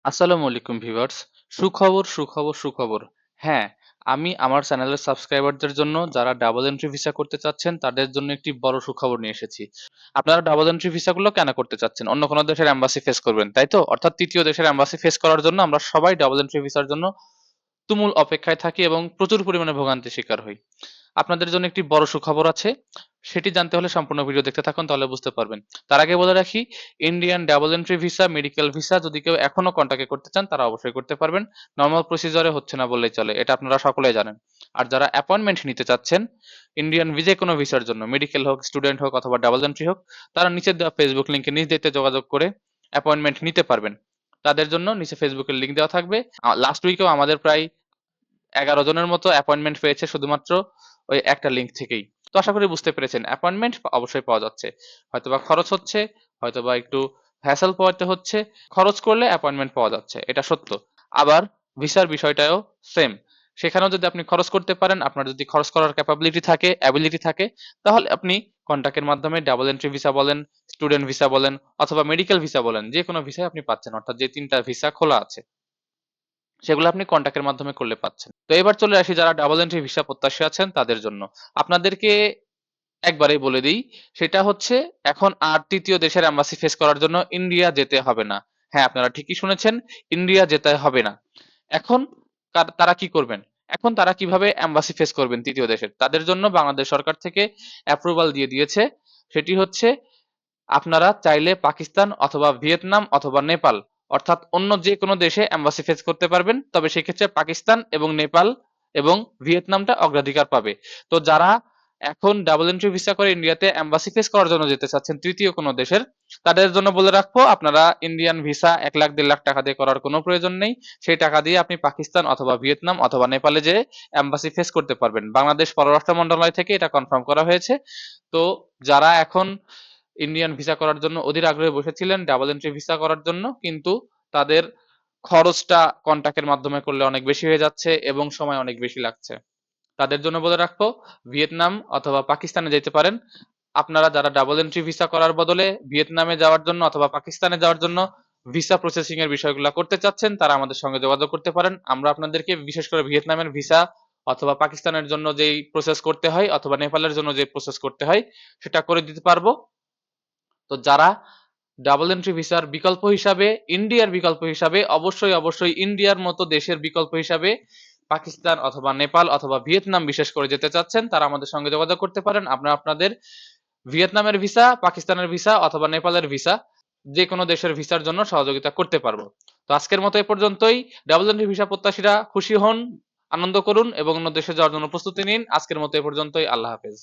আসসালামু আলাইকুম ভিউয়ার্স। সুখবর, সুখবর, সুখবর। হ্যাঁ, আমি আমার চ্যানেলের সাবস্ক্রাইবারদের জন্য যারা ডাবল এন্ট্রি ভিসা করতে চাচ্ছেন তাদের জন্য একটি বড় সুখবর নিয়ে এসেছি। আপনারা ডাবল এন্ট্রি ভিসাগুলো কেন করতে চাচ্ছেন? অন্য কোনো দেশের এম্বাসি ফেস করবেন, তাই তো? অর্থাৎ তৃতীয় দেশের এম্বাসি ফেস করার জন্য আমরা সবাই ডাবল এন্ট্রি ভিসার জন্য তুমুল অপেক্ষায় থাকি এবং প্রচুর পরিমাণে ভোগান্তির শিকার হই। আপনাদের জন্য একটি বড় সুখবর আছে। সেটি জানতে হলে সম্পূর্ণ ভিডিও দেখতে থাকুন, তাহলে বুঝতে পারবেন। তার আগে বলে রাখি, Indian double entry visa, medical visa যদি কেউ এখনো কন্টাক্ট করতে চান তারা অবশ্যই করতে পারবেন। নরমাল প্রসিজারে হচ্ছে না বললেই চলে। এটা আপনারা সকলেই জানেন। আর যারা অ্যাপয়েন্টমেন্ট নিতে চাচ্ছেন ইন্ডিয়ান যে কোনো ভিসার জন্য, মেডিকেল হোক, স্টুডেন্ট হোক অথবা ডাবল এন্ট্রি হোক, তারা নিচের দেওয়া ফেসবুক লিংকে নিজ দায়িত্বে যোগাযোগ করে অ্যাপয়েন্টমেন্ট নিতে পারবেন। তাদের জন্য নিচে ফেসবুকের লিংক দেওয়া থাকবে। লাস্ট উইকেও আমাদের প্রায় 11 জনের মতো অ্যাপয়েন্টমেন্ট পেয়েছে শুধুমাত্র ওই একটা লিঙ্ক থেকেই। তো আশা করি বুঝতে পেরেছেন, অ্যাপয়েন্টমেন্ট অবশ্যই পাওয়া যাচ্ছে। হয়তোবা খরচ হচ্ছে, হয়তোবা একটু হ্যাসেল পোহাতে হচ্ছে। খরচ করলে অ্যাপয়েন্টমেন্ট পাওয়া যাচ্ছে, এটা সত্য। আবার ভিসার বিষয়টাও সেম। সেখানেও যদি আপনি খরচ করতে পারেন, আপনার যদি খরচ করার ক্যাপাবিলিটি থাকে, অ্যাবিলিটি থাকে, তাহলে আপনি কন্টাক্টের মাধ্যমে ডাবল এন্ট্রি ভিসা বলেন, স্টুডেন্ট ভিসা বলেন অথবা মেডিকেল ভিসা বলেন, যে কোনো ভিসায় আপনি পাচ্ছেন। অর্থাৎ যে ৩টা ভিসা খোলা আছে সেগুলো আপনি কন্টাক্টের মাধ্যমে করলে পাচ্ছেন। তো এবার চলে আসি যারা ডাবল এন্ট্রি ভিসা প্রত্যাশী আছেন তাদের জন্য। আপনাদেরকে একবারেই বলে দিই, সেটা হচ্ছে এখন আর তৃতীয় দেশের এম্বাসি ফেস করার জন্য ইন্ডিয়া যেতে হবে না। হ্যাঁ, আপনারা ঠিকই শুনেছেন, ইন্ডিয়া যেতে হবে না। এখন তারা কি করবেন? এখন তারা কিভাবে এম্বাসি ফেস করবেন তৃতীয় দেশের? তাদের জন্য বাংলাদেশ সরকার থেকে অ্যাপ্রুভাল দিয়ে দিয়েছে। সেটি হচ্ছে আপনারা চাইলে পাকিস্তান অথবা ভিয়েতনাম অথবা নেপাল, অর্থাৎ অন্য যে কোনো দেশে এম্বাসি ফেস করতে পারবেন। তবে সেক্ষেত্রে পাকিস্তান এবং নেপাল এবং ভিয়েতনামটা অগ্রাধিকার পাবে। তো যারা এখন ডাবল এন্ট্রি ভিসা করে ইন্ডিয়াতে এম্বাসি ফেস করার জন্য যেতে চাচ্ছেন তৃতীয় কোনো দেশের, তাদের জন্য বলে রাখবো, আপনারা ইন্ডিয়ান ভিসা 1 লাখ 1.5 লাখ টাকা দিয়ে করার কোনো প্রয়োজন নেই। সেই টাকা দিয়ে আপনি পাকিস্তান অথবা ভিয়েতনাম অথবা নেপালে যেয়ে এম্বাসি ফেস করতে পারবেন। বাংলাদেশ পররাষ্ট্র মন্ত্রণালয় থেকে এটা কনফার্ম করা হয়েছে। তো যারা এখন ইন্ডিয়ান ভিসা করার জন্য অধীর আগ্রহে বসেছিলেন ডাবল এন্ট্রি ভিসা করার জন্য, কিন্তু তাদের খরচটা কন্টাক্টের মাধ্যমে করলে অনেক বেশি হয়ে যাচ্ছে এবং সময় অনেক বেশি লাগছে। তাদের জন্য বলে রাখবো, ভিয়েতনাম অথবা পাকিস্তানে যেতে পারেন। আপনারা যারা ডাবল এন্ট্রি ভিসা করার বদলে ভিয়েতনামে যাওয়ার জন্য অথবা পাকিস্তানে যাওয়ার জন্য ভিসা প্রসেসিং এর বিষয়গুলো করতে চাচ্ছেন, তারা আমাদের সঙ্গে যোগাযোগ করতে পারেন। আমরা আপনাদেরকে বিশেষ করে ভিয়েতনামের ভিসা অথবা পাকিস্তানের জন্য যেই প্রসেস করতে হয় অথবা নেপালের জন্য যে প্রসেস করতে হয় সেটা করে দিতে পারবো। তো যারা ডাবল এন্ট্রি ভিসার বিকল্প হিসাবে, ইন্ডিয়ার বিকল্প হিসাবে, অবশ্যই অবশ্যই ইন্ডিয়ার মতো দেশের বিকল্প হিসাবে পাকিস্তান অথবা নেপাল অথবা ভিয়েতনাম বিশেষ করে যেতে চাচ্ছেন, তারা আমাদের সঙ্গে যোগাযোগ করতে পারেন। আমরা আপনাদের ভিয়েতনামের ভিসা, পাকিস্তানের ভিসা অথবা নেপালের ভিসা, যে কোনো দেশের ভিসার জন্য সহযোগিতা করতে পারবো। তো আজকের মতো এ পর্যন্তই। ডাবল এন্ট্রি ভিসা প্রত্যাশীরা খুশি হন, আনন্দ করুন এবং অন্য দেশে যাওয়ার জন্য প্রস্তুতি নিন। আজকের মতো এ পর্যন্তই। আল্লাহ হাফেজ।